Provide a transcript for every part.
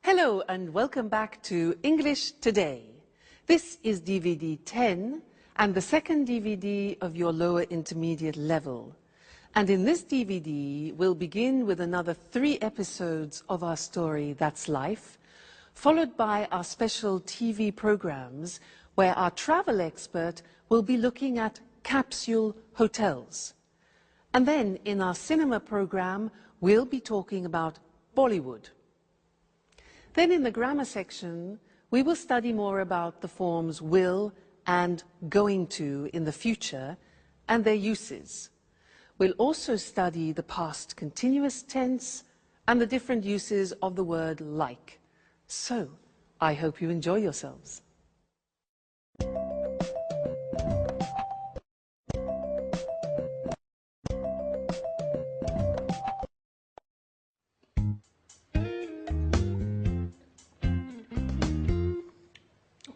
Hello and welcome back to English Today. This is DVD 10 and the second DVD of your lower intermediate level. And in this DVD, we'll begin with another 3 episodes of our story, That's Life, followed by our special TV programs where our travel expert will be looking at capsule hotels. And then in our cinema program, we'll be talking about Bollywood. Then in the grammar section, we will study more about the forms will and going to in the future and their uses. We'll also study the past continuous tense and the different uses of the word like. So, I hope you enjoy yourselves.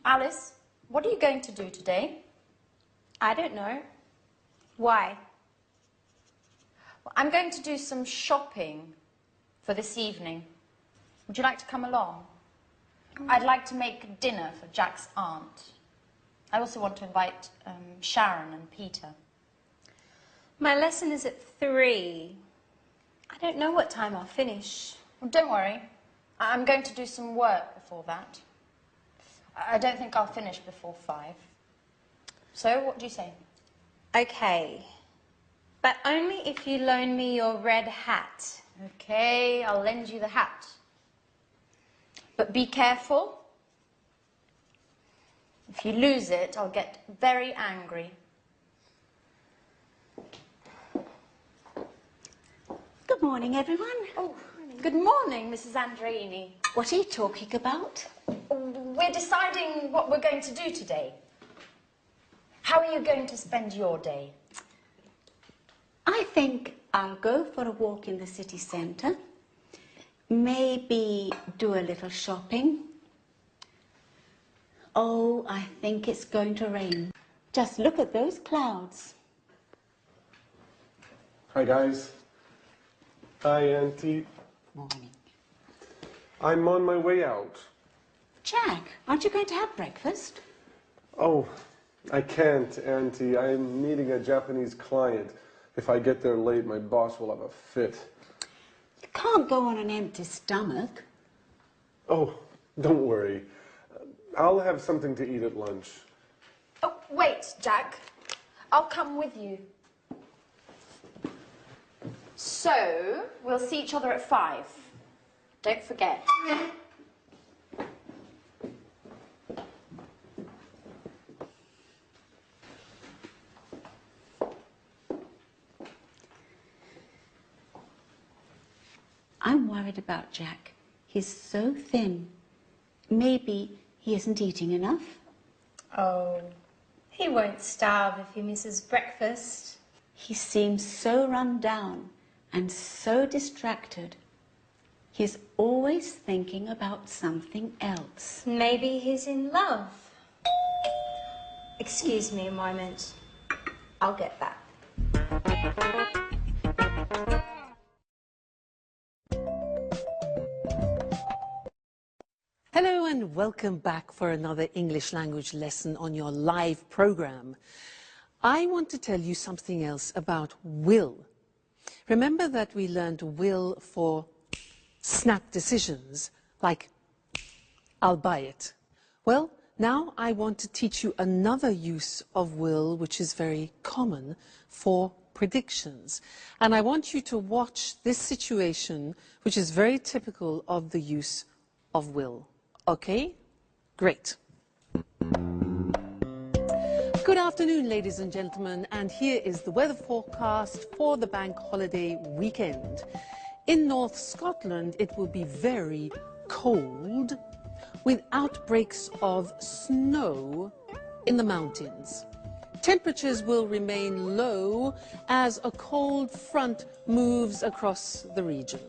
Alice, what are you going to do today? I don't know. Why? Well, I'm going to do some shopping for this evening. Would you like to come along? I'd like to make dinner for Jack's aunt. I also want to invite Sharon and Peter. My lesson is at 3. I don't know what time I'll finish. Well, don't worry. I'm going to do some work before that. I don't think I'll finish before 5. So, what do you say? Okay. But only if you loan me your red hat. Okay, I'll lend you the hat. But be careful. If you lose it, I'll get very angry. Good morning, everyone. Oh, good morning, Mrs. Andreini. What are you talking about? We're deciding what we're going to do today. How are you going to spend your day? I think I'll go for a walk in the city centre. Maybe do a little shopping. Oh, I think it's going to rain. Just look at those clouds. Hi, guys. Hi, Auntie. Morning. I'm on my way out. Jack, aren't you going to have breakfast? Oh, I can't, Auntie. I'm meeting a Japanese client. If I get there late, my boss will have a fit. You can't go on an empty stomach. Oh, don't worry. I'll have something to eat at lunch. Oh, wait, Jack. I'll come with you. So, we'll see each other at 5. Don't forget. I'm worried about Jack. He's so thin. Maybe he isn't eating enough. Oh, he won't starve if he misses breakfast. He seems so run down and so distracted. He's always thinking about something else. Maybe he's in love. Excuse me a moment. I'll get that. Hello and welcome back for another English language lesson on your live program. I want to tell you something else about will. Remember that we learned will for snap decisions, like I'll buy it. Well, now I want to teach you another use of will which is very common for predictions. And I want you to watch this situation which is very typical of the use of will. Okay? Great. Good afternoon, ladies and gentlemen, and here is the weather forecast for the bank holiday weekend. In North Scotland, it will be very cold, with outbreaks of snow in the mountains. Temperatures will remain low as a cold front moves across the region.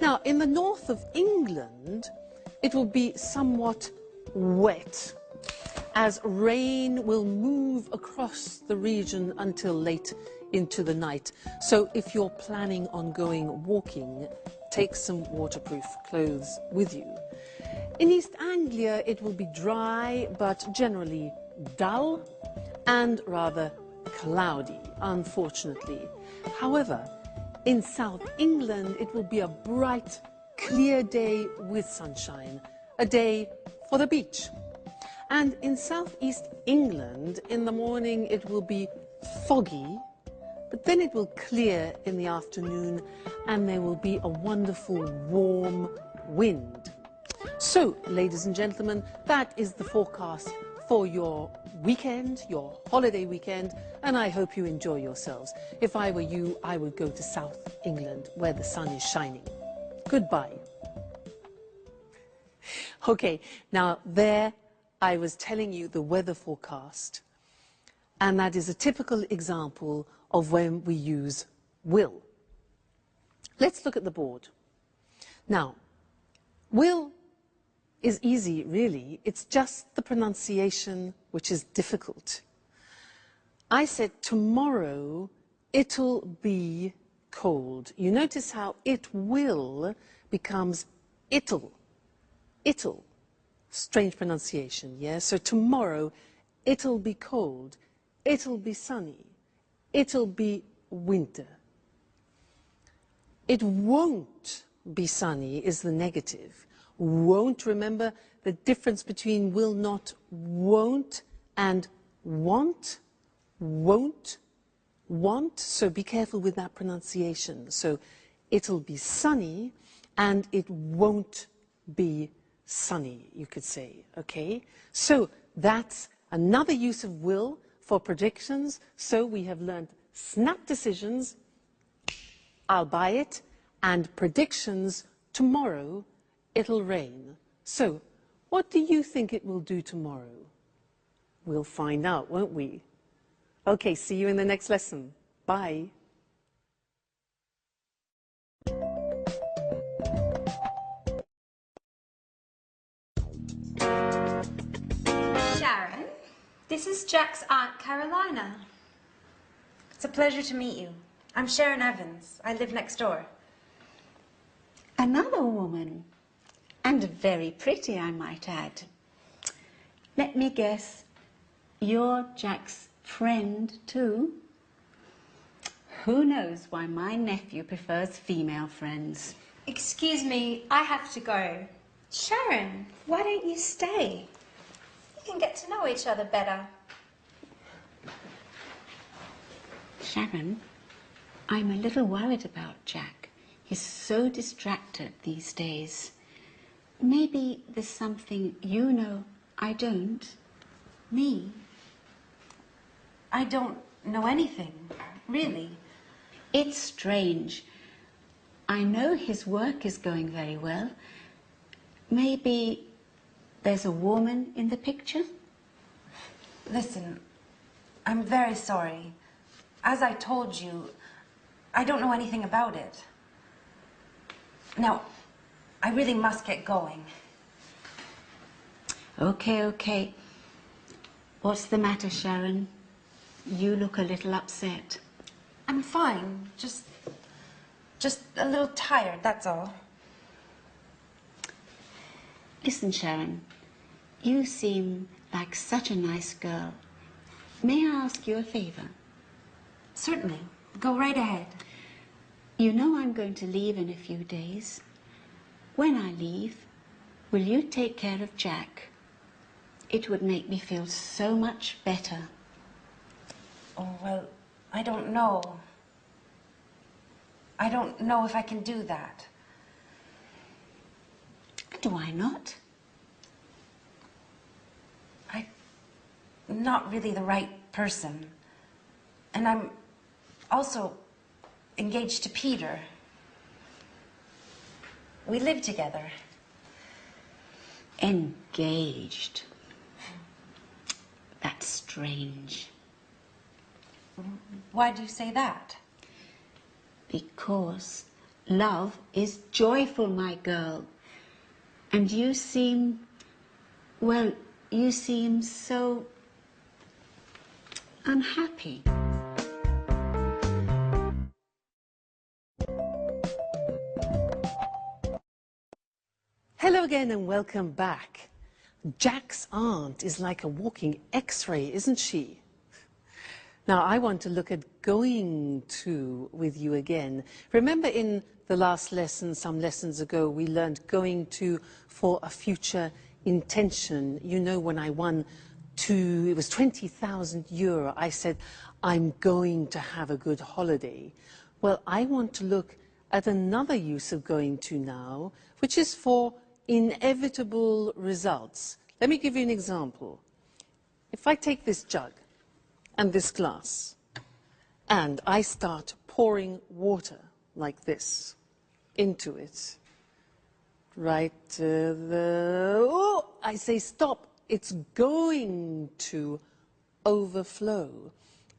Now, in the north of England, it will be somewhat wet, as rain will move across the region until late into the night. So if you're planning on going walking, take some waterproof clothes with you. In East Anglia, it will be dry, but generally dull and rather cloudy, unfortunately. However, in South England, it will be a bright, clear day with sunshine, a day for the beach. And in southeast England, in the morning, it will be foggy, but then it will clear in the afternoon and there will be a wonderful warm wind. So, ladies and gentlemen, that is the forecast for your weekend, your holiday weekend, and I hope you enjoy yourselves. If I were you, I would go to South England where the sun is shining. Goodbye. Okay, now there I was telling you the weather forecast, and that is a typical example of when we use will. Let's look at the board. Now, will is easy, really. It's just the pronunciation which is difficult. I said tomorrow it'll be cold. You notice how it will becomes it'll. It'll. Strange pronunciation, yeah? So tomorrow it'll be cold. It'll be sunny. It'll be winter. It won't be sunny is the negative. Won't, remember the difference between will not, won't, and want, won't, want. So be careful with that pronunciation. So it'll be sunny and it won't be sunny, you could say, okay? So that's another use of will for predictions. So we have learned snap decisions, I'll buy it, and predictions, tomorrow it'll rain. So what do you think it will do tomorrow? We'll find out, won't we? Okay, see you in the next lesson. Bye. Sharon, this is Jack's Aunt Carolina. It's a pleasure to meet you. I'm Sharon Evans. I live next door. Another woman, and very pretty, I might add. Let me guess, you're Jack's friend too? Who knows why my nephew prefers female friends? Excuse me, I have to go. Sharon, why don't you stay? You can get to know each other better. Sharon, I'm a little worried about Jack. He's so distracted these days. Maybe there's something you know I don't. Me? I don't know anything, really. It's strange. I know his work is going very well. Maybe there's a woman in the picture? Listen, I'm very sorry. As I told you, I don't know anything about it. Now, I really must get going. Okay, okay. What's the matter, Sharon? You look a little upset. I'm fine. Just a little tired, that's all. Listen, Sharon, you seem like such a nice girl. May I ask you a favor? Certainly. Go right ahead. You know I'm going to leave in a few days. When I leave, will you take care of Jack? It would make me feel so much better. Oh, well, I don't know. I don't know if I can do that. And why not? I'm not really the right person. And I'm also engaged to Peter. We live together. Engaged. That's strange. Why do you say that? Because love is joyful, my girl. And you seem, well, you seem so unhappy. again and welcome back. Jack's aunt is like a walking X-ray, isn't she? Now, I want to look at going to with you again. Remember in the last lesson, some lessons ago, we learned going to for a future intention. You know, when I won it was 20,000 euro, I said, I'm going to have a good holiday. Well, I want to look at another use of going to now, which is for inevitable results. Let me give you an example. If I take this jug and this glass, and I start pouring water like this into it, right I say stop, it's going to overflow.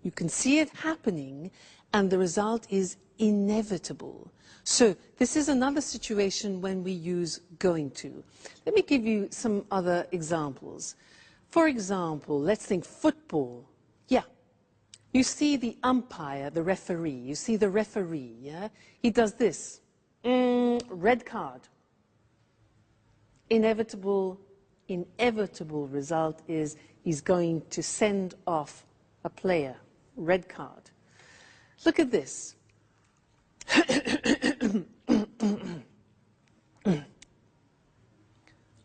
You can see it happening, and the result is inevitable. So this is another situation when we use going to. Let me give you some other examples. For example, let's think football. Yeah. You see the umpire, the referee. You see the referee, yeah? He does this. Red card. Inevitable result is he's going to send off a player. Red card. Look at this.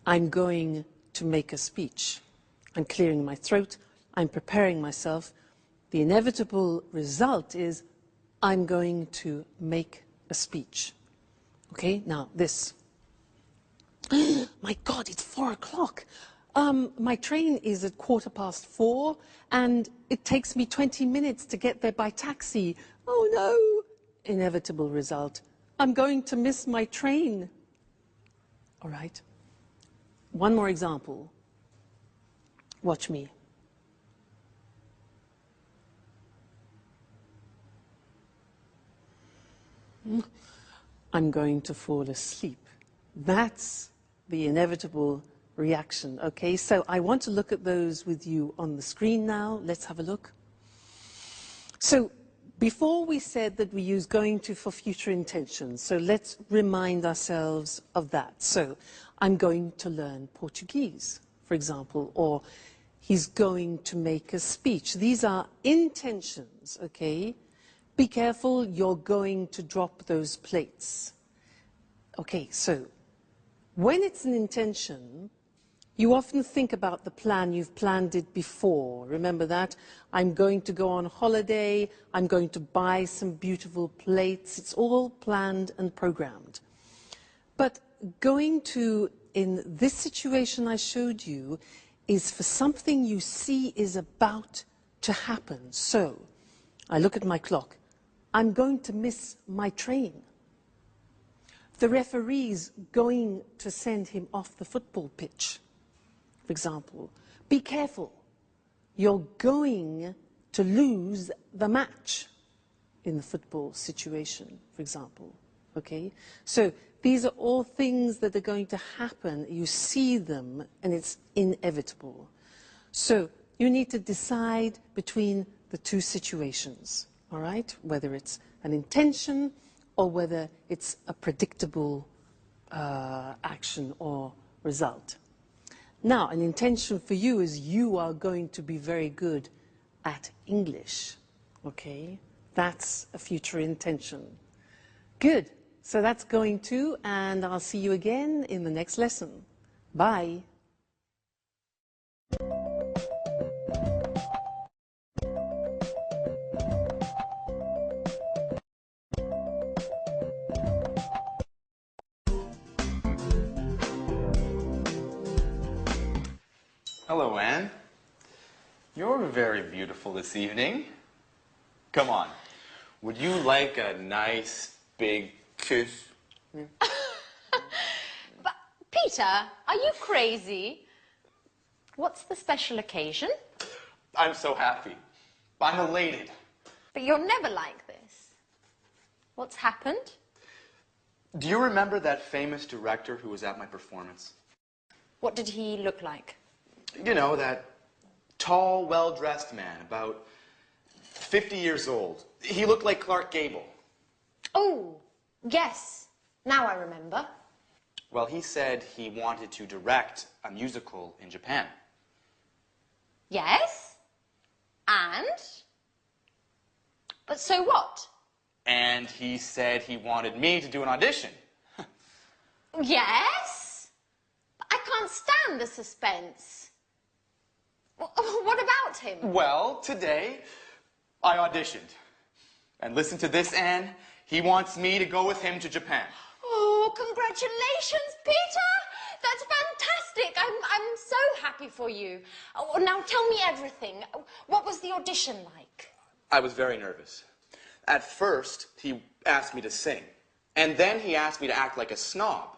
I'm going to make a speech. I'm clearing my throat. I'm preparing myself. The inevitable result is I'm going to make a speech. Okay, now this. My God, it's 4 o'clock. My train is at 4:15, and it takes me 20 minutes to get there by taxi. Oh no! Inevitable result. I'm going to miss my train. All right. One more example. Watch me. I'm going to fall asleep. That's the inevitable reaction. Okay, so I want to look at those with you on the screen now. Let's have a look. So before we said that we use going to for future intentions, so let's remind ourselves of that. So I'm going to learn Portuguese, for example, or he's going to make a speech. These are intentions, okay? Be careful, you're going to drop those plates. Okay, so when it's an intention, you often think about the plan, you've planned it before. Remember that? I'm going to go on holiday, I'm going to buy some beautiful plates. It's all planned and programmed. But going to, in this situation I showed you, is for something you see is about to happen. So, I look at my clock. I'm going to miss my train. The referee's going to send him off the football pitch, for example. Be careful. You're going to lose the match in the football situation, for example. Okay? So these are all things that are going to happen. You see them, and it's inevitable. So you need to decide between the two situations, all right? Whether it's an intention or whether it's a predictable action or result. Now, an intention for you is you are going to be very good at English, okay? That's a future intention. Good. So that's going to, and I'll see you again in the next lesson. Bye. Hello, Anne. You're very beautiful this evening. Come on. Would you like a nice big kiss? But, Peter, are you crazy? What's the special occasion? I'm so happy. I'm elated. But you're never like this. What's happened? Do you remember that famous director who was at my performance? What did he look like? You know, that tall, well-dressed man, about 50 years old. He looked like Clark Gable. Oh, yes. Now I remember. Well, he said he wanted to direct a musical in Japan. Yes? And? But so what? And he said he wanted me to do an audition. Yes? I can't stand the suspense. What about him? Well, today, I auditioned. And listen to this, Anne. He wants me to go with him to Japan. Oh, congratulations, Peter! That's fantastic. I'm so happy for you. Oh, now tell me everything. What was the audition like? I was very nervous. At first, he asked me to sing. And then he asked me to act like a snob.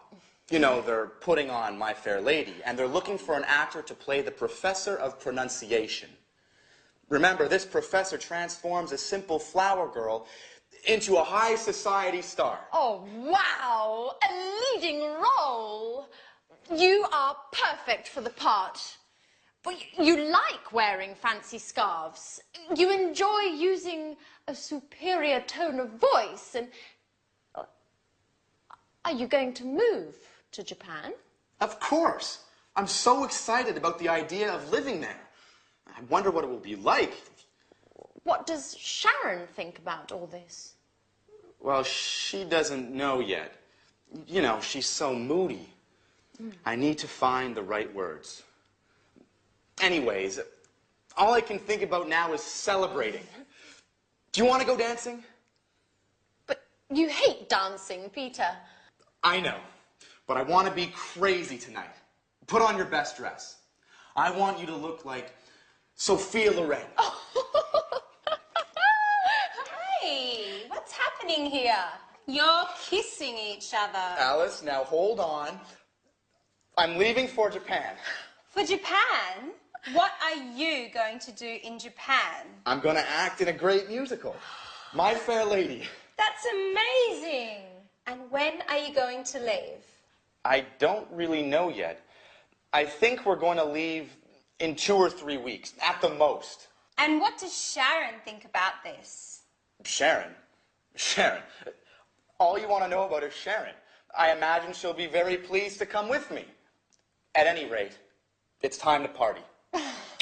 You know, they're putting on My Fair Lady, and they're looking for an actor to play the professor of pronunciation. Remember, this professor transforms a simple flower girl into a high society star. Oh, wow! A leading role! You are perfect for the part. But you like wearing fancy scarves. You enjoy using a superior tone of voice. And are you going to move to Japan? Of course. I'm so excited about the idea of living there. I wonder what it will be like. What does Sharon think about all this? Well, she doesn't know yet. You know, she's so moody. I need to find the right words. Anyways, all I can think about now is celebrating. Do you want to go dancing? But you hate dancing, Peter. I know, but I want to be crazy tonight. Put on your best dress. I want you to look like Sophia Loren. Hey, what's happening here? You're kissing each other. Alice, now hold on. I'm leaving for Japan. For Japan? What are you going to do in Japan? I'm going to act in a great musical, My Fair Lady. That's amazing. And when are you going to leave? I don't really know yet. I think we're going to leave in 2 or 3 weeks, at the most. And what does Sharon think about this? Sharon? Sharon? All you want to know about is Sharon. I imagine she'll be very pleased to come with me. At any rate, it's time to party.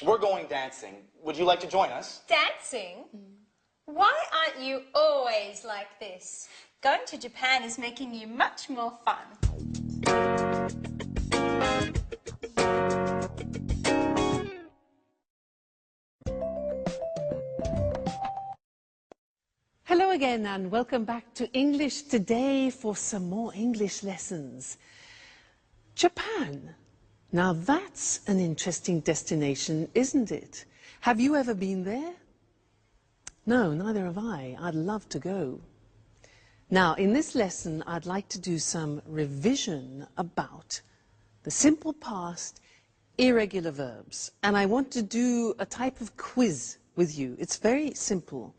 We're going dancing. Would you like to join us? Dancing? Why aren't you always like this? Going to Japan is making you much more fun. Hello again and welcome back to English Today for some more English lessons. Japan. Now that's an interesting destination, isn't it? Have you ever been there? No, neither have I. I'd love to go. Now, in this lesson, I'd like to do some revision about the simple past, irregular verbs. And I want to do a type of quiz with you. It's very simple.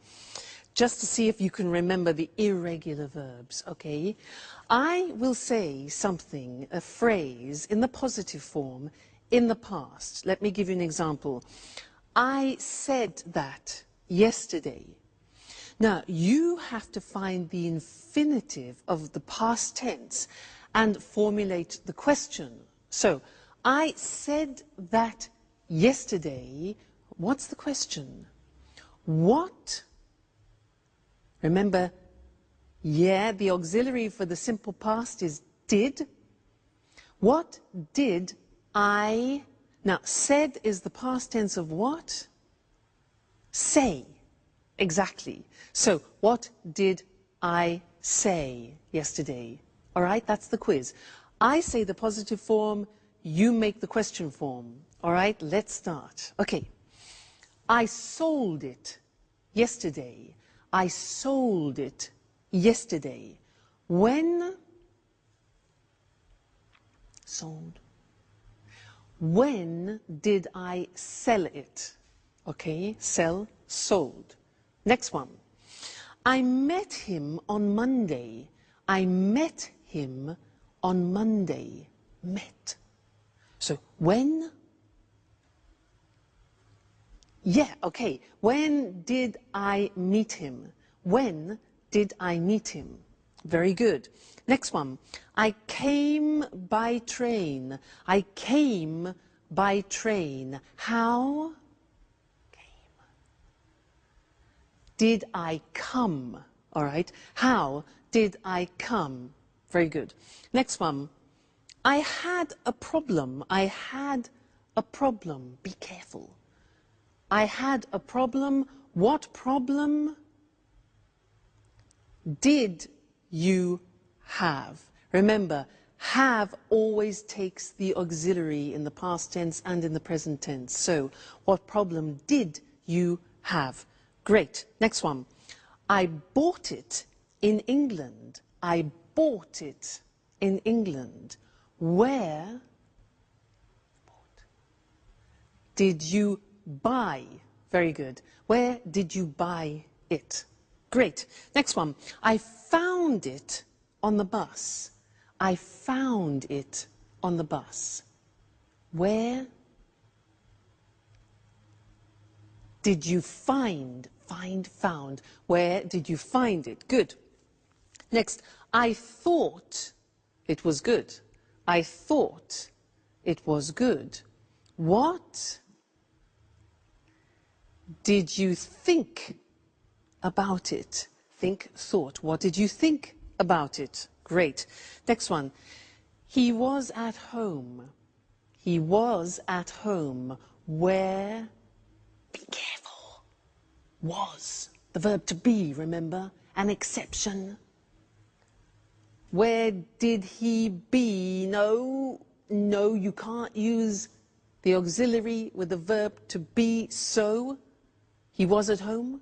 Just to see if you can remember the irregular verbs, okay? I will say something, a phrase, in the positive form, in the past. Let me give you an example. I said that yesterday. Now, you have to find the infinitive of the past tense and formulate the question. So, I said that yesterday. What's the question? What? Remember, yeah, the auxiliary for the simple past is did. What did I... Now, said is the past tense of what? Say. Exactly. So, what did I say yesterday? All right, that's the quiz. I say the positive form, you make the question form. All right, let's start. Okay. I sold it yesterday. I sold it yesterday. When? Sold. When did I sell it? Okay, sell, sold. Next one. I met him on Monday. I met him on Monday. Met. So, when? Yeah, okay. When did I meet him? When did I meet him? Very good. Next one. I came by train. I came by train. How? Came. Did I come? All right. How did I come? Very good. Next one. I had a problem. I had a problem. Be careful. I had a problem. What problem did you have? Remember, have always takes the auxiliary in the past tense and in the present tense. So, what problem did you have? Great. Next one. I bought it in England. I bought it in England. Where did you buy? Very good. Where did you buy it? Great. Next one. I found it on the bus. I found it on the bus. Where did you find? Found. Where did you find it? Good. Next. I thought it was good. I thought it was good. What did you think about it? Think, thought. What did you think about it? Great. Next one. He was at home. He was at home. Where? Be careful. Was. The verb to be, remember? An exception. Where did he be? No, you can't use the auxiliary with the verb to be. So, he was at home.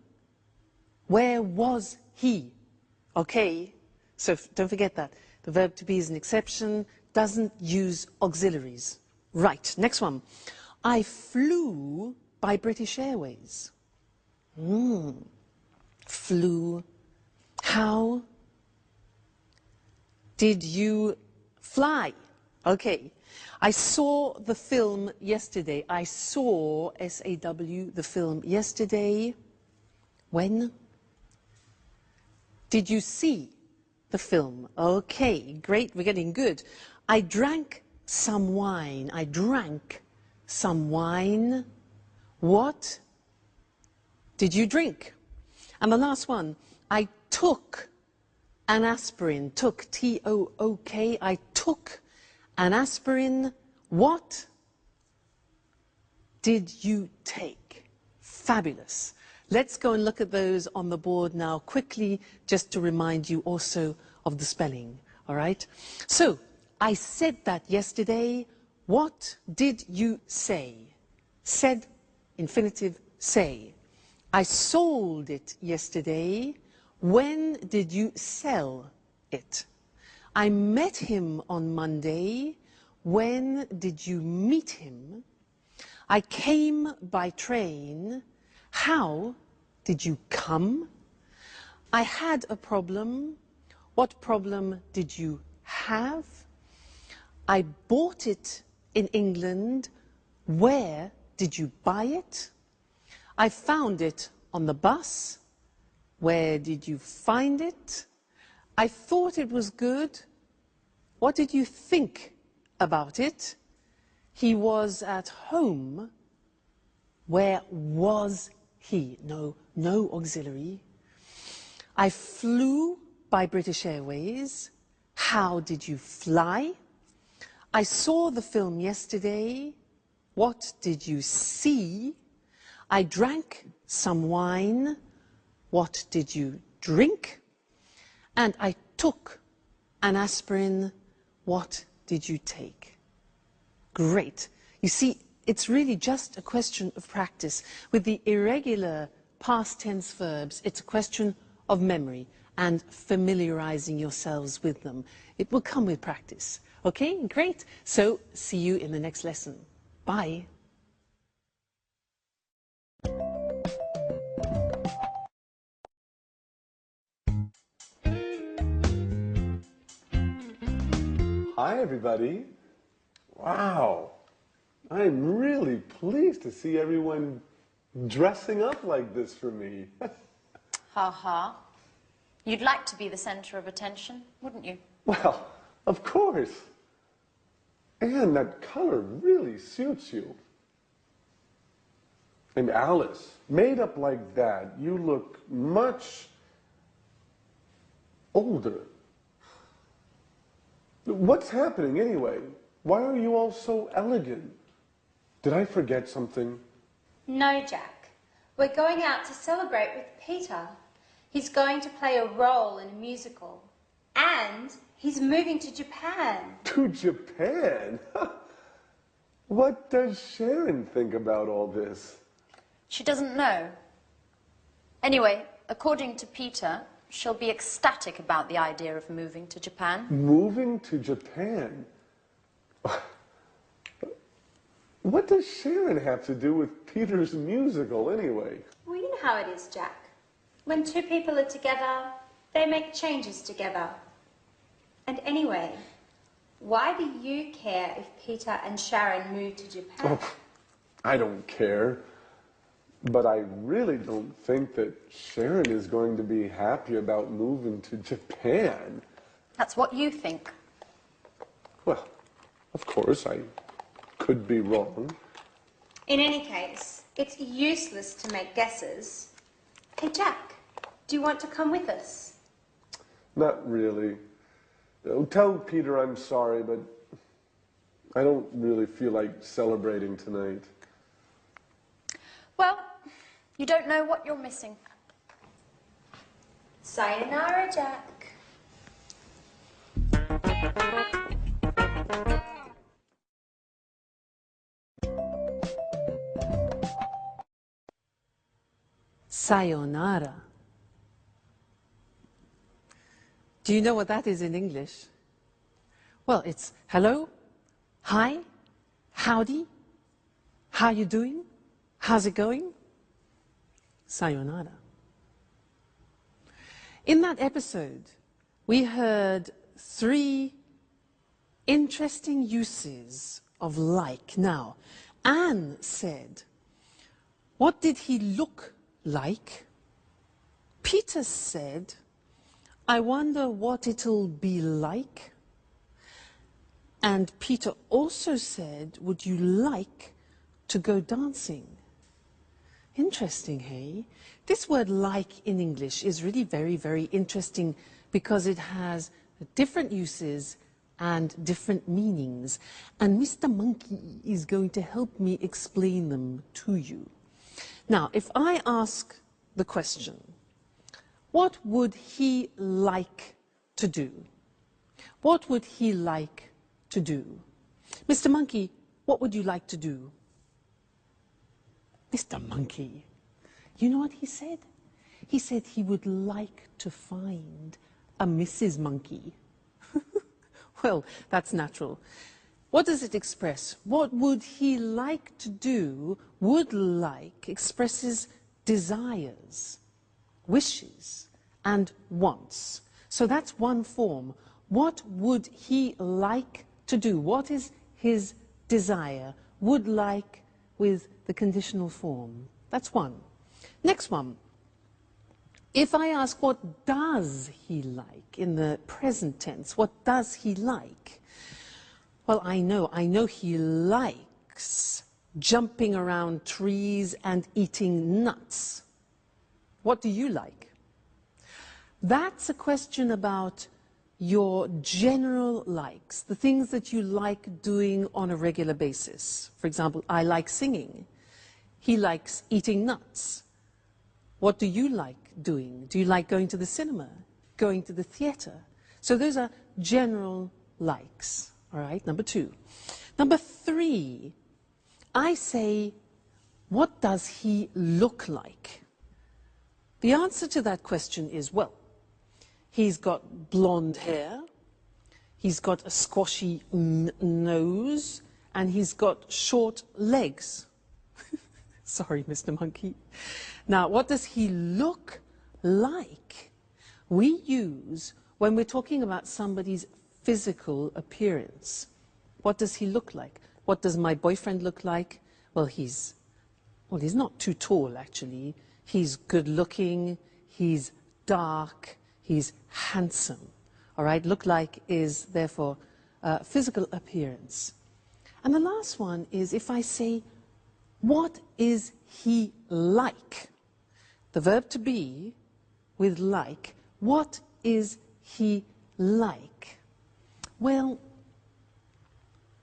Where was he? Okay, so don't forget that. The verb to be is an exception, doesn't use auxiliaries. Right, next one. I flew by British Airways. Flew. How did you fly? Okay. I saw the film yesterday. I saw, S-A-W, the film yesterday. When? Did you see the film? Okay, great, we're getting good. I drank some wine. I drank some wine. What did you drink? And the last one, I took an aspirin. Took, T-O-O-K. I took an aspirin. What did you take? Fabulous. Let's go and look at those on the board now quickly, just to remind you also of the spelling, all right? So, I said that yesterday. What did you say? Said, infinitive, say. I sold it yesterday. When did you sell it? I met him on Monday. When did you meet him? I came by train. How did you come? I had a problem. What problem did you have? I bought it in England. Where did you buy it? I found it on the bus. Where did you find it? I thought it was good. What did you think about it? He was at home. Where was he? No auxiliary. I flew by British Airways. How did you fly? I saw the film yesterday. What did you see? I drank some wine. What did you drink? And I took an aspirin. What did you take? Great. You see, it's really just a question of practice. With the irregular past tense verbs, it's a question of memory and familiarizing yourselves with them. It will come with practice. Okay, great. So, see you in the next lesson. Bye. Hi, everybody. Wow. I'm really pleased to see everyone dressing up like this for me. Ha ha. You'd like to be the center of attention, wouldn't you? Well, of course. And that color really suits you. And Alice, made up like that, you look much older. What's happening anyway? Why are you all so elegant? Did I forget something? No, Jack. We're going out to celebrate with Peter. He's going to play a role in a musical. And he's moving to Japan. To Japan? What does Sharon think about all this? She doesn't know. Anyway, according to Peter, she'll be ecstatic about the idea of moving to Japan. Moving to Japan? What does Sharon have to do with Peter's musical anyway? Well, you know how it is, Jack. When two people are together, they make changes together. And anyway, why do you care if Peter and Sharon move to Japan? Oh, I don't care. But I really don't think that Sharon is going to be happy about moving to Japan. That's what you think. Well, of course, I could be wrong. In any case, it's useless to make guesses. Hey, Jack, do you want to come with us? Not really. Tell Peter I'm sorry, but I don't really feel like celebrating tonight. Well, you don't know what you're missing. Sayonara, Jack. Sayonara. Do you know what that is in English? Well, it's hello, hi, howdy, how you doing, how's it going? Sayonara. In that episode, we heard 3 interesting uses of like. Now, Anne said, what did he look like? Peter said, I wonder what it'll be like. And Peter also said, would you like to go dancing? Interesting, hey? This word like in English is really very, very interesting because it has different uses and different meanings. And Mr. Monkey is going to help me explain them to you. Now, if I ask the question, what would he like to do? What would he like to do? Mr. Monkey, what would you like to do? Mr. Monkey, you know what he said? He said he would like to find a Mrs. Monkey. Well, that's natural. What does it express? What would he like to do? Would like expresses desires, wishes, and wants. So that's one form. What would he like to do? What is his desire? Would like with the conditional form. That's one. Next one. If I ask what does he like in the present tense, what does he like? Well, I know he likes jumping around trees and eating nuts. What do you like? That's a question about your general likes, the things that you like doing on a regular basis. For example, I like singing. He likes eating nuts. What do you like doing? Do you like going to the cinema, going to the theater? So those are general likes, all right? Number 2. Number 3, I say, what does he look like? The answer to that question is, well, he's got blonde hair, he's got a squashy nose, and he's got short legs. Sorry, Mr. Monkey. Now, what does he look like? We use, when we're talking about somebody's physical appearance, what does he look like? What does my boyfriend look like? Well, he's not too tall, actually. He's good looking, he's dark, he's handsome. All right, look like is therefore physical appearance. And the last one is if I say, what is he like? The verb to be with like, what is he like? Well,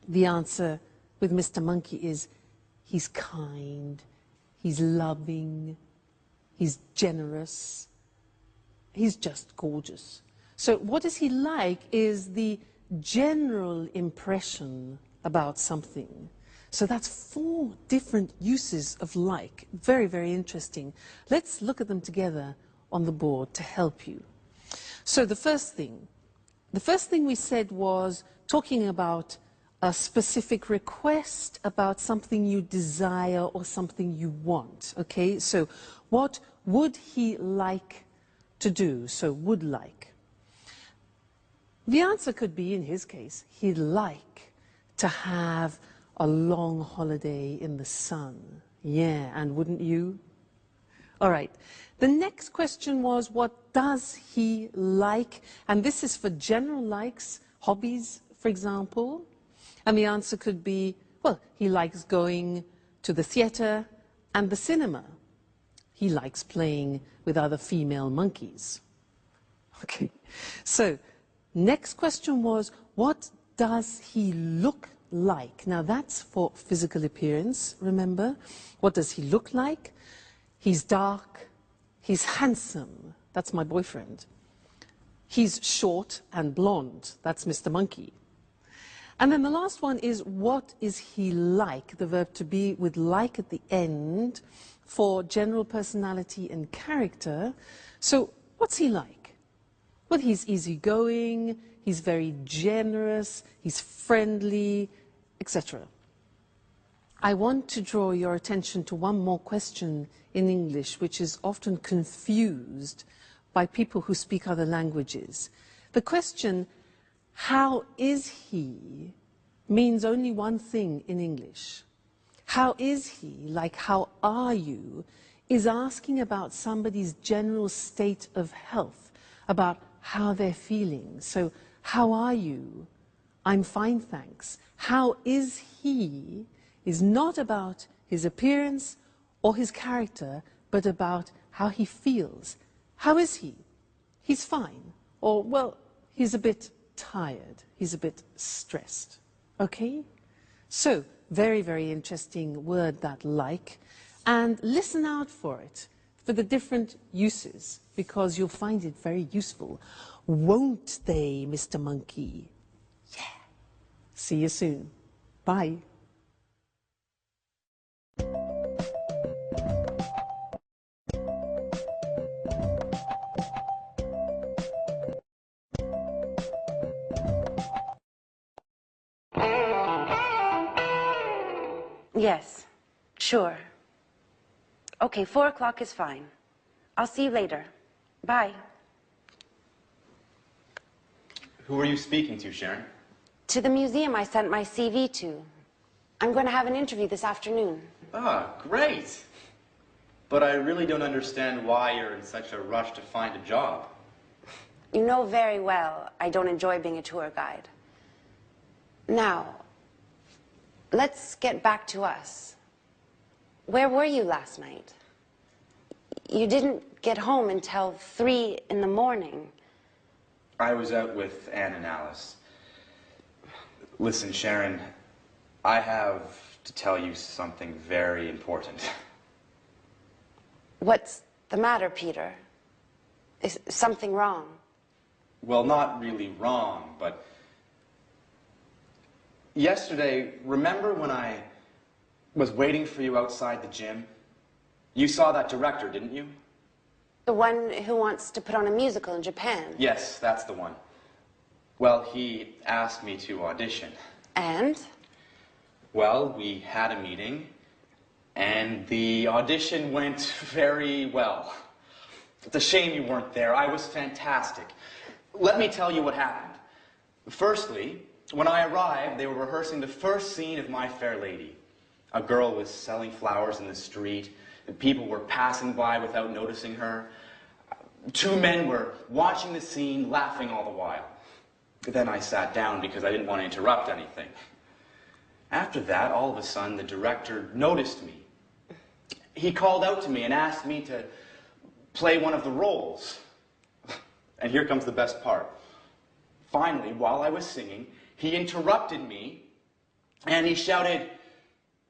the answer with Mr. Monkey is he's kind, he's loving, he's generous, he's just gorgeous. So what is he like is the general impression about something. So that's 4 different uses of like. Very, very interesting. Let's look at them together on the board to help you. So the first thing we said was talking about a specific request, about something you desire or something you want, okay? So what would he like to do? So would like. The answer could be, in his case, he'd like to have a long holiday in the sun. Yeah, and wouldn't you? All right. The next question was, what does he like? And this is for general likes, hobbies, for example. And the answer could be, well, he likes going to the theater and the cinema. He likes playing with other female monkeys. Okay. So, next question was, what does he look like? Now that's for physical appearance, remember? What does he look like? He's dark, he's handsome, that's my boyfriend. He's short and blonde, that's Mr. Monkey. And then the last one is, what is he like? The verb to be with like at the end for general personality and character. So what's he like? Well, he's easygoing, he's very generous, he's friendly, etc. I want to draw your attention to one more question in English, which is often confused by people who speak other languages. The question, how is he, means only one thing in English. How is he, like how are you, is asking about somebody's general state of health, about how they're feeling. So, how are you? I'm fine, thanks. How is he is not about his appearance or his character, but about how he feels. How is he? He's fine. Or, well, he's a bit tired. He's a bit stressed. Okay? So, very, very interesting word, that like. And listen out for it, for the different uses, because you'll find it very useful. Won't they, Mr. Monkey? Yeah. See you soon. Bye. Yes, sure. Okay, 4 o'clock is fine. I'll see you later. Bye. Who are you speaking to, Sharon? To the museum I sent my CV to. I'm going to have an interview this afternoon. Ah, great. But I really don't understand why you're in such a rush to find a job. You know very well I don't enjoy being a tour guide. Now, let's get back to us. Where were you last night? You didn't get home until 3 in the morning. I was out with Anne and Alice. Listen, Sharon, I have to tell you something very important. What's the matter, Peter? Is something wrong? Well, not really wrong, but yesterday, remember when I was waiting for you outside the gym? You saw that director, didn't you? The one who wants to put on a musical in Japan. Yes, that's the one. Well, he asked me to audition. And? Well, we had a meeting, and the audition went very well. It's a shame you weren't there. I was fantastic. Let me tell you what happened. Firstly, when I arrived, they were rehearsing the first scene of My Fair Lady. A girl was selling flowers in the street, and people were passing by without noticing her. Two men were watching the scene, laughing all the while. Then I sat down because I didn't want to interrupt anything. After that, all of a sudden, the director noticed me. He called out to me and asked me to play one of the roles. And here comes the best part. Finally, while I was singing, he interrupted me and he shouted,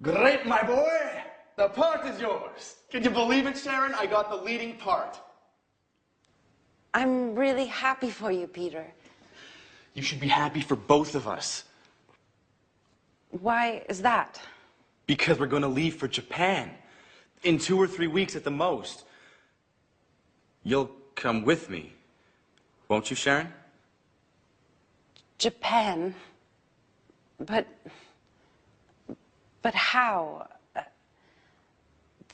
"Great, my boy! The part is yours." Can you believe it, Sharon? I got the leading part. I'm really happy for you, Peter. You should be happy for both of us. Why is that? Because we're going to leave for Japan in 2 or 3 weeks at the most. You'll come with me, won't you, Sharon? Japan? But how?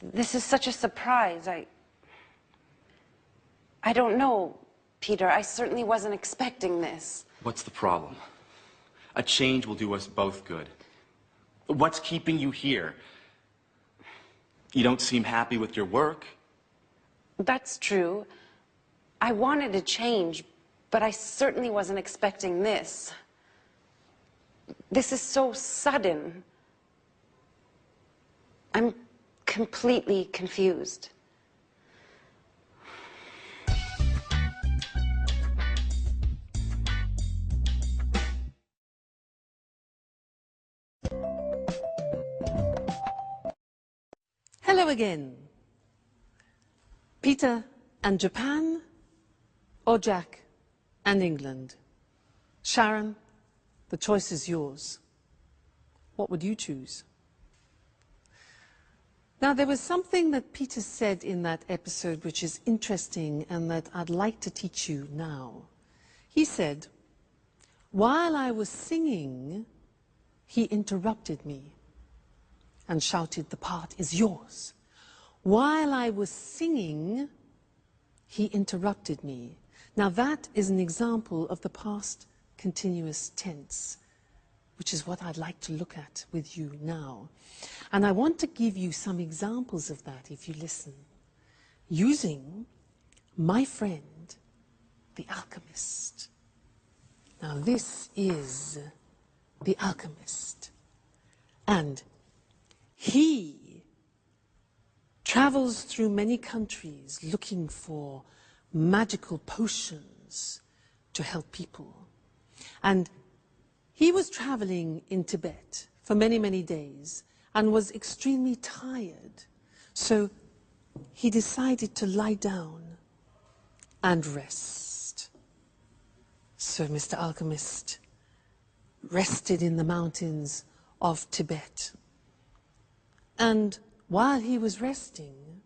This is such a surprise. I don't know, Peter. I certainly wasn't expecting this. What's the problem? A change will do us both good. What's keeping you here? You don't seem happy with your work. That's true. I wanted to change, but I certainly wasn't expecting this. This is so sudden. I'm completely confused. Hello again. Peter and Japan, or Jack and England? Sharon, the choice is yours. What would you choose? Now, there was something that Peter said in that episode which is interesting and that I'd like to teach you now. He said, while I was singing, he interrupted me and shouted, "The part is yours." While I was singing, he interrupted me. Now that is an example of the past continuous tense, which is what I'd like to look at with you now. And I want to give you some examples of that if you listen, using my friend, the alchemist. Now this is the alchemist. And he travels through many countries looking for magical potions to help people. And he was traveling in Tibet for many, many days and was extremely tired. So he decided to lie down and rest. So Mr. Alchemist rested in the mountains of Tibet. And while he was resting,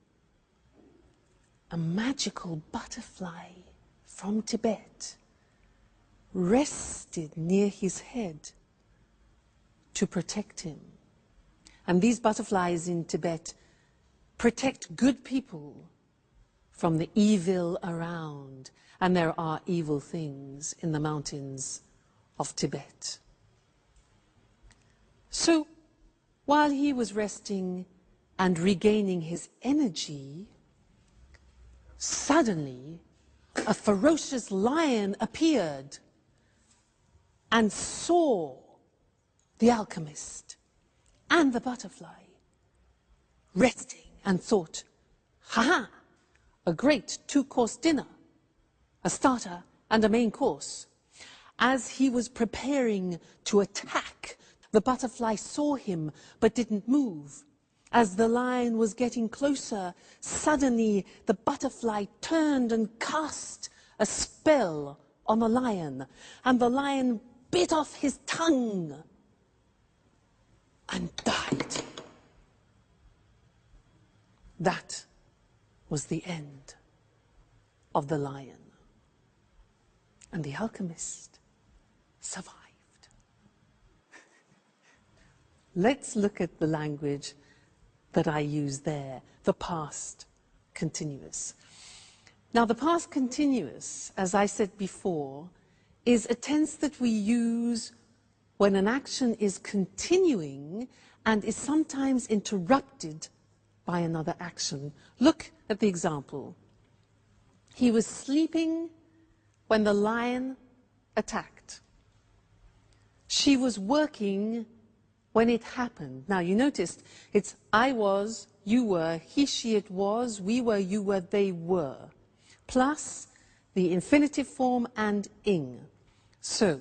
a magical butterfly from Tibet rested near his head to protect him. And these butterflies in Tibet protect good people from the evil around. And there are evil things in the mountains of Tibet. So, while he was resting and regaining his energy, suddenly a ferocious lion appeared and saw the alchemist and the butterfly resting and thought, "Ha-ha, a great two-course dinner, a starter and a main course." As he was preparing to attack, the butterfly saw him but didn't move. As the lion was getting closer, suddenly the butterfly turned and cast a spell on the lion, and the lion bit off his tongue and died. That was the end of the lion. And the alchemist survived. Let's look at the language that I use there, the past continuous. Now, the past continuous, as I said before, is a tense that we use when an action is continuing and is sometimes interrupted by another action. Look at the example. He was sleeping when the lion attacked. She was working when it happened. Now, you noticed it's I was, you were, he, she, it was, we were, you were, they were, plus the infinitive form and ing. So,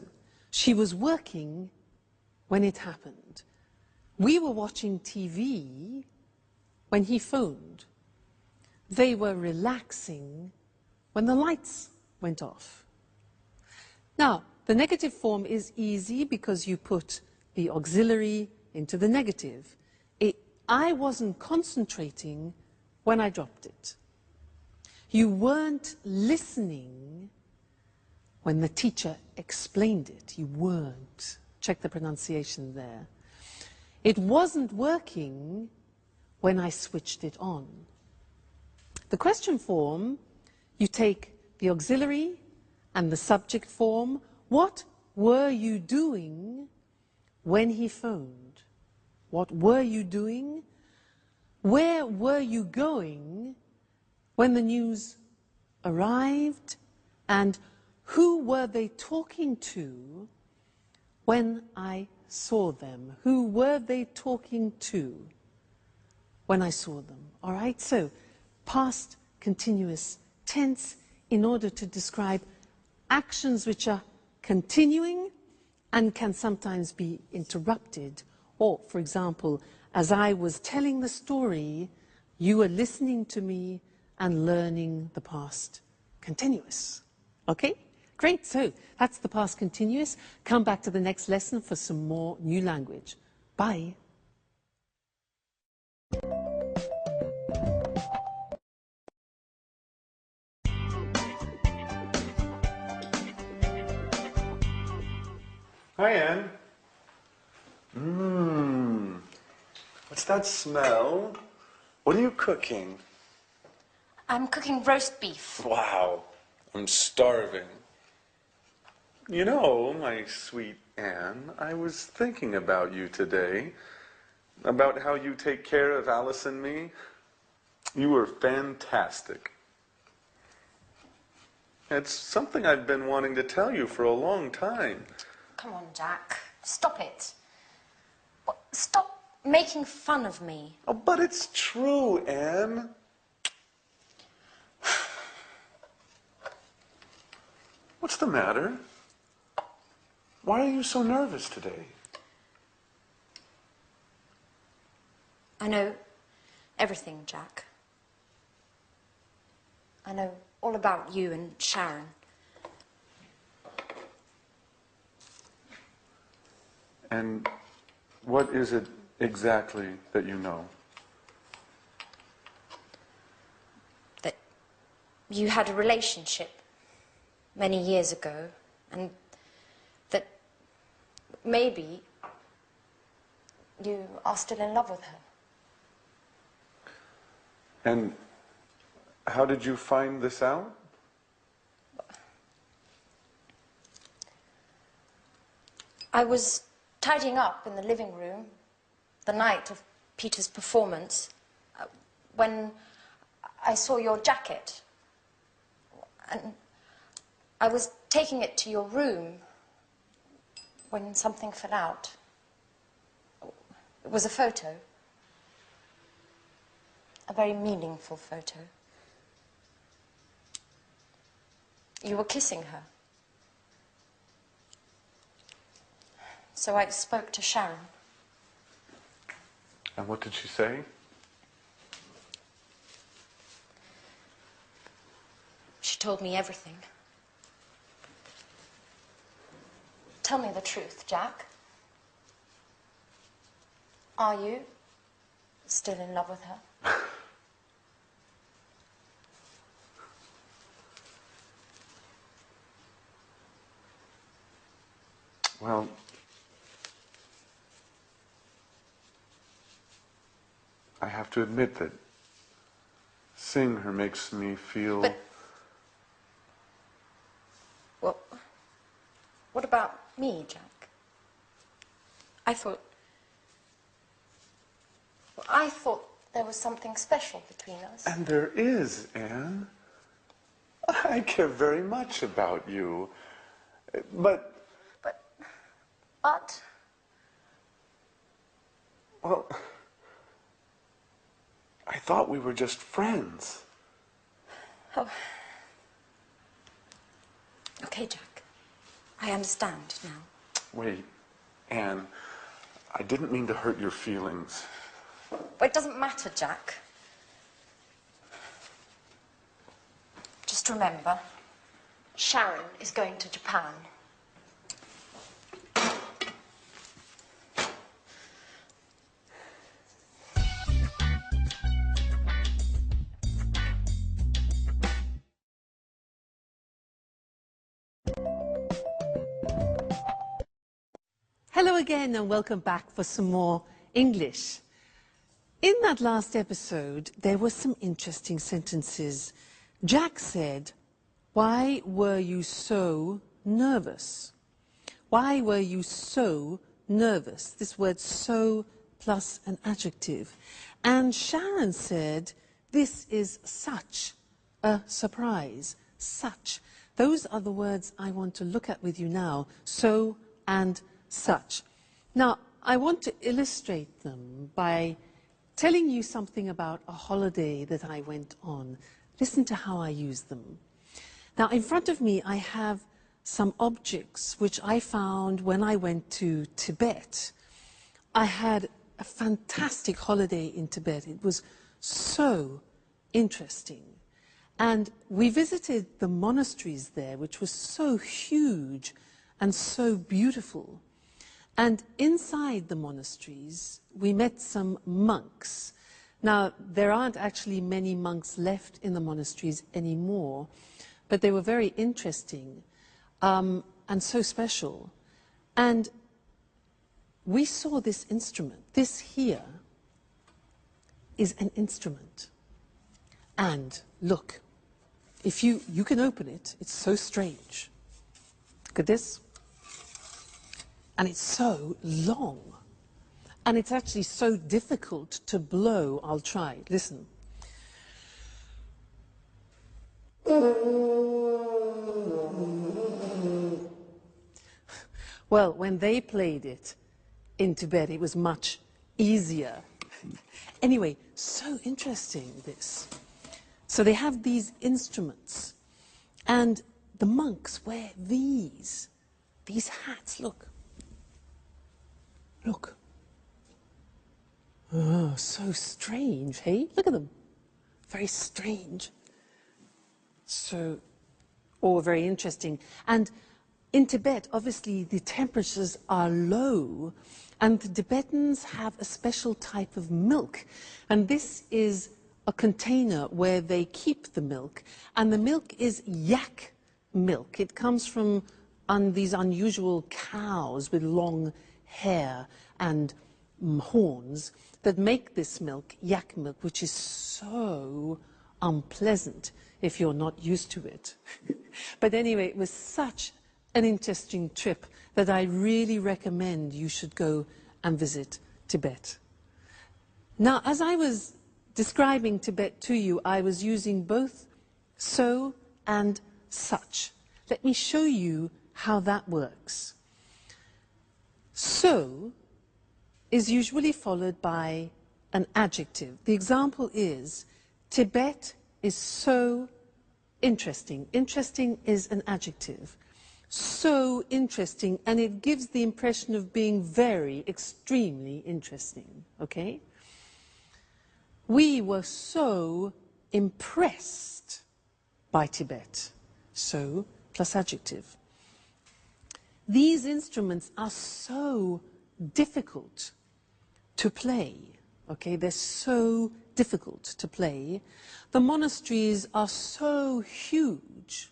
she was working when it happened. We were watching TV when he phoned. They were relaxing when the lights went off. Now, the negative form is easy because you put the auxiliary into the negative. I wasn't concentrating when I dropped it. You weren't listening when the teacher explained it. You weren't. Check the pronunciation there. It wasn't working when I switched it on. The question form, you take the auxiliary and the subject form. What were you doing when he phoned? What were you doing? Where were you going when the news arrived? And who were they talking to when I saw them? Who were they talking to when I saw them? All right, so past continuous tense in order to describe actions which are continuing and can sometimes be interrupted. Or, for example, as I was telling the story, you were listening to me and learning the past continuous. Okay? Great, so that's the past continuous. Come back to the next lesson for some more new language. Bye. Hi, Anne. What's that smell? What are you cooking? I'm cooking roast beef. Wow, I'm starving. You know, my sweet Anne, I was thinking about you today, about how you take care of Alice and me. You were fantastic. It's something I've been wanting to tell you for a long time. Come on, Jack. Stop it. Stop making fun of me. Oh, but it's true, Anne. What's the matter? Why are you so nervous today? I know everything, Jack. I know all about you and Sharon. And what is it exactly that you know? That you had a relationship many years ago, and that maybe you are still in love with her. And how did you find this out? I was tidying up in the living room the night of Peter's performance when I saw your jacket. And I was taking it to your room when something fell out. It was a photo. A very meaningful photo. You were kissing her. So I spoke to Sharon. And what did she say? She told me everything. Tell me the truth, Jack. Are you still in love with her? Well, I have to admit that seeing her makes me feel... But... Well, what about me, Jack? I thought there was something special between us. And there is, Anne. I care very much about you. But... But? Well, I thought we were just friends. Oh. Okay, Jack. I understand now. Wait, Anne, I didn't mean to hurt your feelings. Well, it doesn't matter, Jack. Just remember, Sharon is going to Japan. Hello again and welcome back for some more English. In that last episode, there were some interesting sentences. Jack said, "Why were you so nervous?" Why were you so nervous? This word so plus an adjective. And Sharon said, "This is such a surprise." Such. Those are the words I want to look at with you now. So and such. Now, I want to illustrate them by telling you something about a holiday that I went on. Listen to how I use them. Now, in front of me, I have some objects which I found when I went to Tibet. I had a fantastic holiday in Tibet. It was so interesting. And we visited the monasteries there, which was so huge and so beautiful. And inside the monasteries, we met some monks. Now, there aren't actually many monks left in the monasteries anymore, but they were very interesting and so special. And we saw this instrument. This here is an instrument. And look, if you can open it, it's so strange. Look at this. And it's so long. And it's actually so difficult to blow. I'll try. Listen. Well, when they played it in Tibet, it was much easier. Anyway, so interesting, this. So they have these instruments. And the monks wear these hats, look. Look. Oh, so strange, hey? Look at them. Very strange. So, very interesting. And in Tibet, obviously, the temperatures are low, and the Tibetans have a special type of milk. And this is a container where they keep the milk, and the milk is yak milk. It comes from these unusual cows with long hair and horns that make this milk, yak milk, which is so unpleasant if you're not used to it. But anyway, it was such an interesting trip that I really recommend you should go and visit Tibet. Now, as I was describing Tibet to you, I was using both so and such. Let me show you how that works. So is usually followed by an adjective. The example is, Tibet is so interesting. Interesting is an adjective. So interesting, and it gives the impression of being very, extremely interesting, okay? We were so impressed by Tibet. So plus adjective. These instruments are so difficult to play, okay? They're so difficult to play. The monasteries are so huge,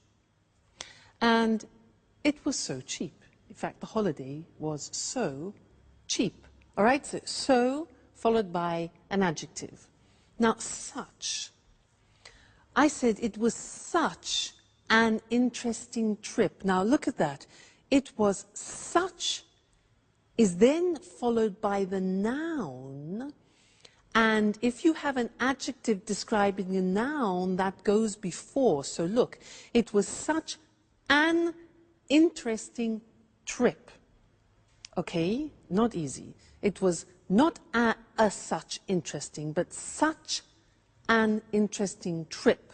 and it was so cheap. In fact, the holiday was so cheap. All right, so followed by an adjective. Now, such. I said it was such an interesting trip. Now, look at that. It was such is then followed by the noun, And if you have an adjective describing a noun, that goes before. So look, it was such an interesting trip. Okay, not easy. It was not a such interesting, but such an interesting trip.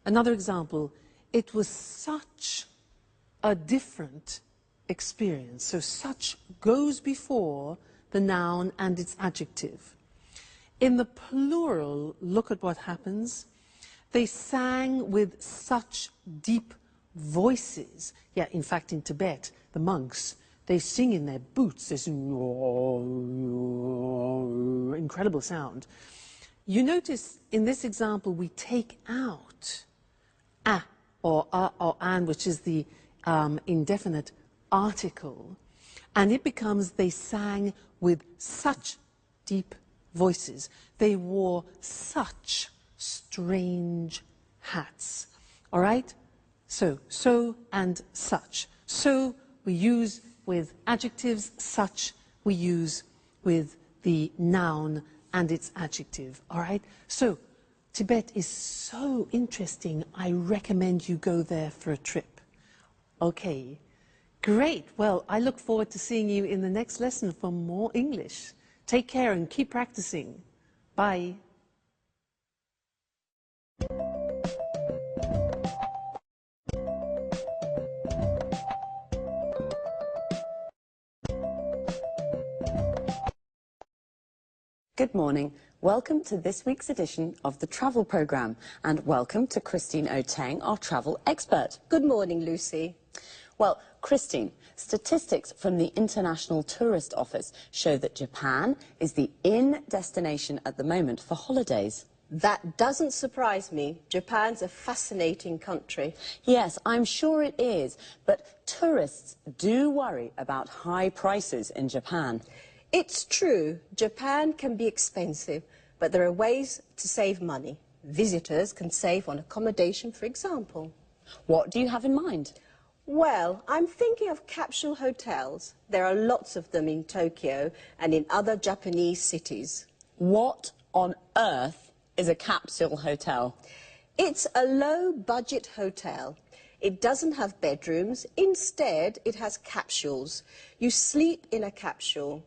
Another example, it was such a different experience. So such goes before the noun and its adjective. In the plural, look at what happens. They sang with such deep voices. Yeah, in fact, in Tibet, the monks, they sing in their boots. They sing, incredible sound. You notice in this example, we take out a or an, which is the indefinite article, and it becomes they sang with such deep voices. They wore such strange hats. All right? So and such. So we use with adjectives, such we use with the noun and its adjective. All right? So Tibet is so interesting. I recommend you go there for a trip. Okay. Great. Well, I look forward to seeing you in the next lesson for more English. Take care and keep practicing. Bye. Good morning. Welcome to this week's edition of the Travel Programme, and welcome to Christine Oteng, our travel expert. Good morning, Lucy. Well, Christine, statistics from the International Tourist Office show that Japan is the in destination at the moment for holidays. That doesn't surprise me. Japan's a fascinating country. Yes, I'm sure it is, but tourists do worry about high prices in Japan. It's true, Japan can be expensive, but there are ways to save money. Visitors can save on accommodation, for example. What do you have in mind? Well, I'm thinking of capsule hotels. There are lots of them in Tokyo and in other Japanese cities. What on earth is a capsule hotel? It's a low-budget hotel. It doesn't have bedrooms. Instead, it has capsules. You sleep in a capsule.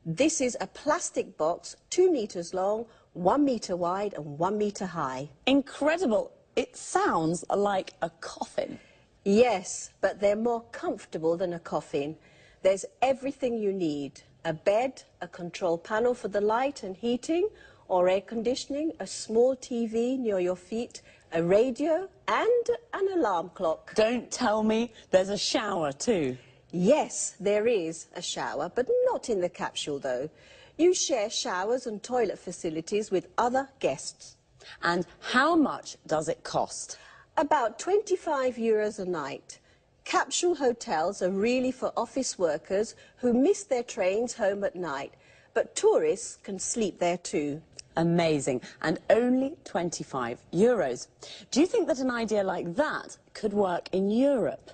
This is a plastic box, 2 meters long, 1 meter wide and 1 meter high. Incredible. It sounds like a coffin. Yes, but they're more comfortable than a coffin. There's everything you need. A bed, a control panel for the light and heating or air conditioning, a small TV near your feet, a radio and an alarm clock. Don't tell me there's a shower too. Yes, there is a shower, but not in the capsule though. You share showers and toilet facilities with other guests. And how much does it cost? About €25 a night. Capsule hotels are really for office workers who miss their trains home at night, but tourists can sleep there too. Amazing. And only €25. Do you think that an idea like that could work in Europe?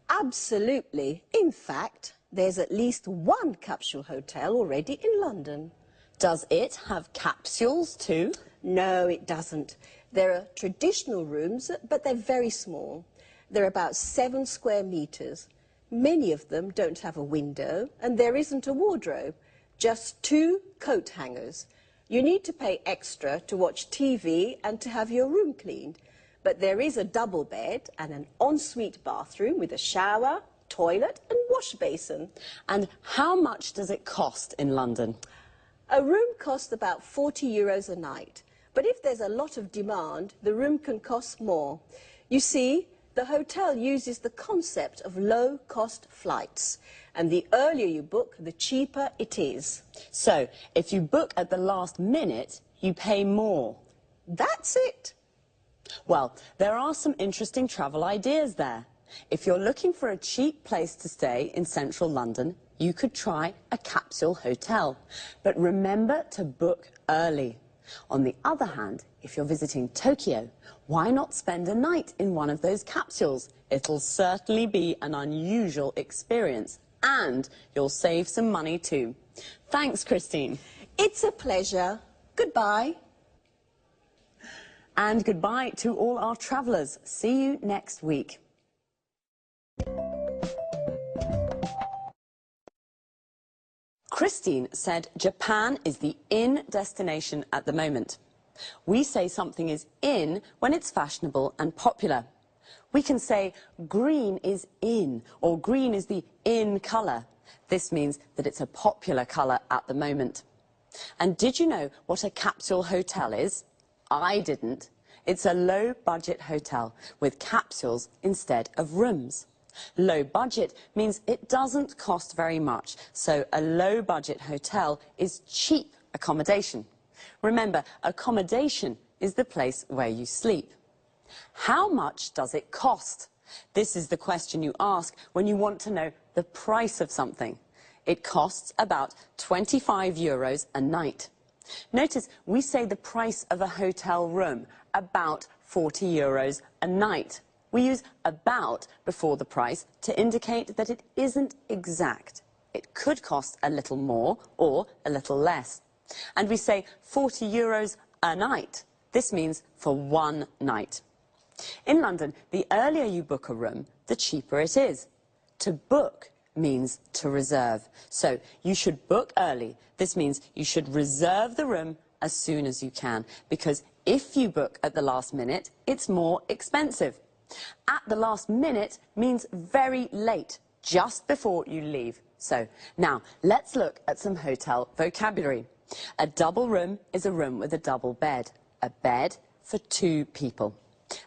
Absolutely. In fact, there's at least one capsule hotel already in London. Does it have capsules too? No, it doesn't. There are traditional rooms, but they're very small. They're about 7 square meters. Many of them don't have a window, and there isn't a wardrobe, just 2 coat hangers. You need to pay extra to watch TV and to have your room cleaned. But there is a double bed and an ensuite bathroom with a shower, toilet and wash basin. And how much does it cost in London? A room costs about €40 a night. But if there's a lot of demand, the room can cost more. You see, the hotel uses the concept of low-cost flights. And the earlier you book, the cheaper it is. So, if you book at the last minute, you pay more. That's it. Well, there are some interesting travel ideas there. If you're looking for a cheap place to stay in central London, you could try a capsule hotel. But remember to book early. On the other hand, if you're visiting Tokyo, why not spend a night in one of those capsules? It'll certainly be an unusual experience, and you'll save some money too. Thanks, Christine. It's a pleasure. Goodbye. And goodbye to all our travellers. See you next week. Christine said Japan is the in destination at the moment. We say something is in when it's fashionable and popular. We can say green is in, or green is the in colour. This means that it's a popular colour at the moment. And did you know what a capsule hotel is? I didn't. It's a low-budget hotel with capsules instead of rooms. Low budget means it doesn't cost very much, so a low-budget hotel is cheap accommodation. Remember, accommodation is the place where you sleep. How much does it cost? This is the question you ask when you want to know the price of something. It costs about €25 a night. Notice we say the price of a hotel room, about €40 a night. We use about before the price to indicate that it isn't exact. It could cost a little more or a little less. And we say €40 a night. This means for one night. In London, the earlier you book a room, the cheaper it is. To book means to reserve. So you should book early. This means you should reserve the room as soon as you can, because if you book at the last minute, it's more expensive. At the last minute means very late, just before you leave. So now let's look at some hotel vocabulary. A double room is a room with a double bed, a bed for two people.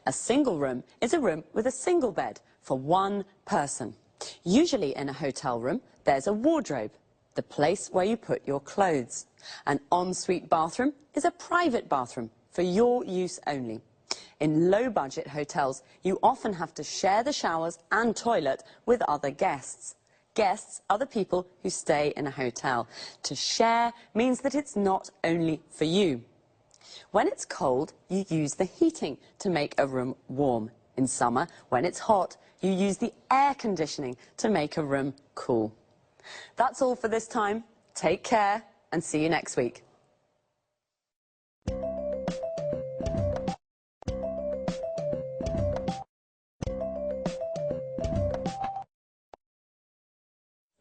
A single room is a room with a single bed for one person. Usually in a hotel room, there's a wardrobe, the place where you put your clothes. An ensuite bathroom is a private bathroom for your use only. In low-budget hotels, you often have to share the showers and toilet with other guests. Guests are the people who stay in a hotel. To share means that it's not only for you. When it's cold, you use the heating to make a room warm. In summer, when it's hot, you use the air conditioning to make a room cool. That's all for this time. Take care and see you next week.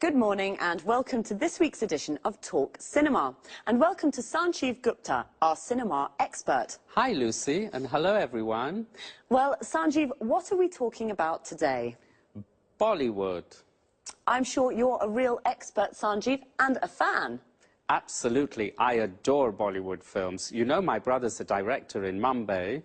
Good morning and welcome to this week's edition of Talk Cinema. And welcome to Sanjeev Gupta, our cinema expert. Hi, Lucy, and hello, everyone. Well, Sanjeev, what are we talking about today? Bollywood. I'm sure you're a real expert, Sanjeev, and a fan. Absolutely. I adore Bollywood films. You know, my brother's a director in Mumbai.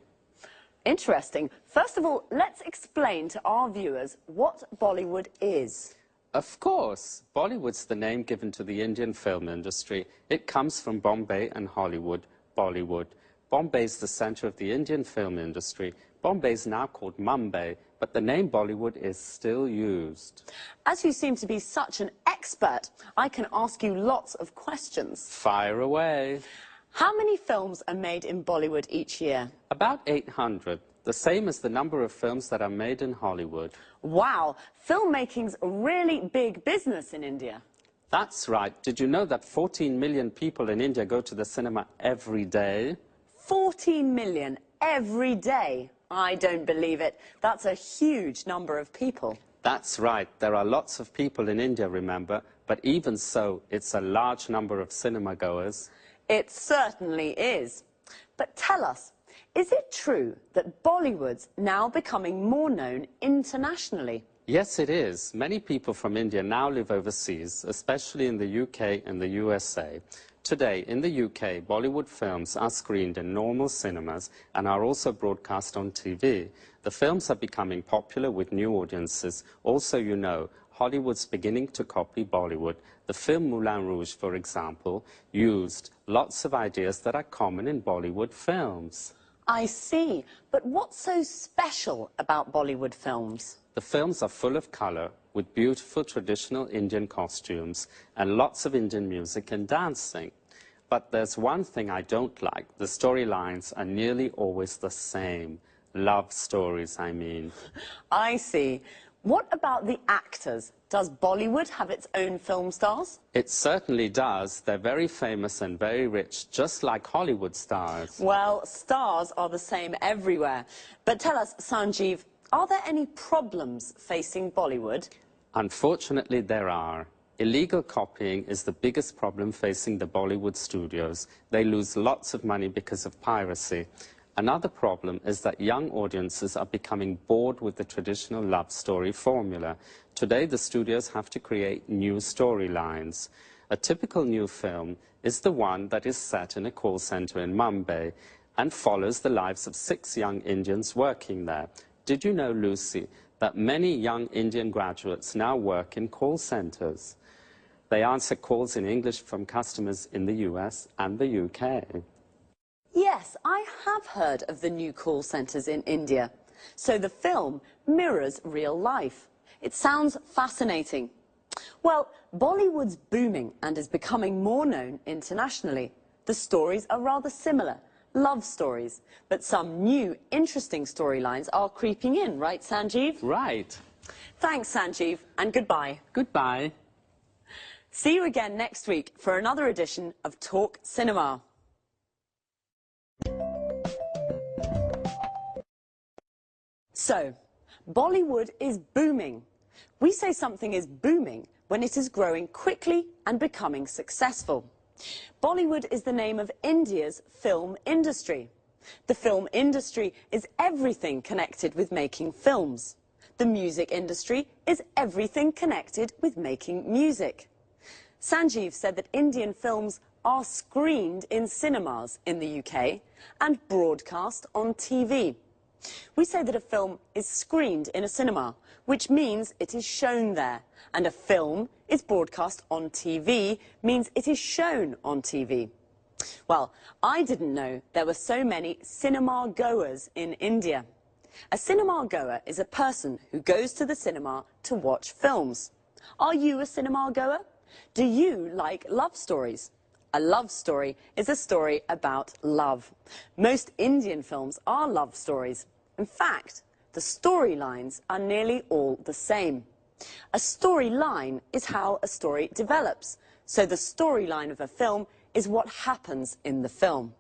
Interesting. First of all, let's explain to our viewers what Bollywood is. Of course. Bollywood's the name given to the Indian film industry. It comes from Bombay and Hollywood, Bollywood. Bombay's the center of the Indian film industry. Bombay's now called Mumbai, but the name Bollywood is still used. As you seem to be such an expert, I can ask you lots of questions. Fire away. How many films are made in Bollywood each year? About 800. The same as the number of films that are made in Hollywood. Wow, filmmaking's a really big business in India. That's right. Did you know that 14 million people in India go to the cinema every day? 14 million every day? I don't believe it. That's a huge number of people. That's right. There are lots of people in India, remember, but even so, it's a large number of cinema goers. It certainly is. But tell us, is it true that Bollywood's now becoming more known internationally? Yes, it is. Many people from India now live overseas, especially in the UK and the USA. Today, in the UK, Bollywood films are screened in normal cinemas and are also broadcast on TV. The films are becoming popular with new audiences. Also, you know, Hollywood's beginning to copy Bollywood. The film Moulin Rouge, for example, used lots of ideas that are common in Bollywood films. I see. But what's so special about Bollywood films? The films are full of colour, with beautiful traditional Indian costumes and lots of Indian music and dancing. But there's one thing I don't like. The storylines are nearly always the same. Love stories, I mean. I see. What about the actors? does Bollywood have its own film stars? It certainly does. They're very famous and very rich, just like Hollywood stars. Well, stars are the same everywhere. But tell us, Sanjeev, are there any problems facing Bollywood? Unfortunately, there are. Illegal copying is the biggest problem facing the Bollywood studios. They lose lots of money because of piracy. Another problem is that young audiences are becoming bored with the traditional love story formula. Today, the studios have to create new storylines. A typical new film is the one that is set in a call center in Mumbai and follows the lives of 6 young Indians working there. Did you know, Lucy, that many young Indian graduates now work in call centers? They answer calls in English from customers in the US and the UK. Yes, I have heard of the new call centres in India. So the film mirrors real life. It sounds fascinating. Well, Bollywood's booming and is becoming more known internationally. The stories are rather similar, love stories. But some new, interesting storylines are creeping in, right, Sanjeev? Right. Thanks, Sanjeev, and goodbye. Goodbye. See you again next week for another edition of Talk Cinema. So, Bollywood is booming. We say something is booming when it is growing quickly and becoming successful. Bollywood is the name of India's film industry. The film industry is everything connected with making films. The music industry is everything connected with making music. Sanjeev said that Indian films are screened in cinemas in the UK and broadcast on TV. We say that a film is screened in a cinema, which means it is shown there, and a film is broadcast on TV, means it is shown on TV. Well, I didn't know there were so many cinema goers in India. A cinema goer is a person who goes to the cinema to watch films. Are you a cinema goer? Do you like love stories? A love story is a story about love. Most Indian films are love stories. In fact, the storylines are nearly all the same. A storyline is how a story develops. So the storyline of a film is what happens in the film.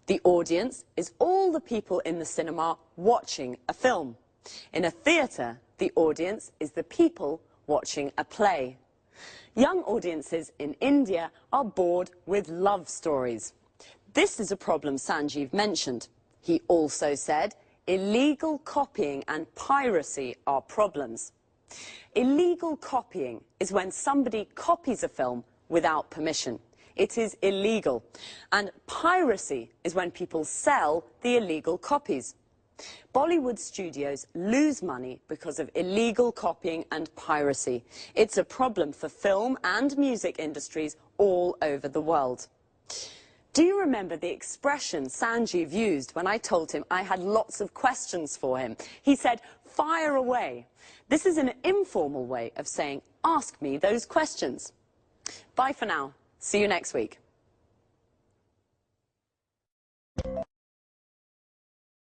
The audience is all the people in the cinema watching a film. In a theatre, the audience is the people watching a play. Young audiences in India are bored with love stories. This is a problem Sanjeev mentioned. He also said illegal copying and piracy are problems. Illegal copying is when somebody copies a film without permission. It is illegal. And piracy is when people sell the illegal copies. Bollywood studios lose money because of illegal copying and piracy. It's a problem for film and music industries all over the world. Do you remember the expression Sanjeev used when I told him I had lots of questions for him? He said, "Fire away." This is an informal way of saying, ask me those questions. Bye for now. See you next week.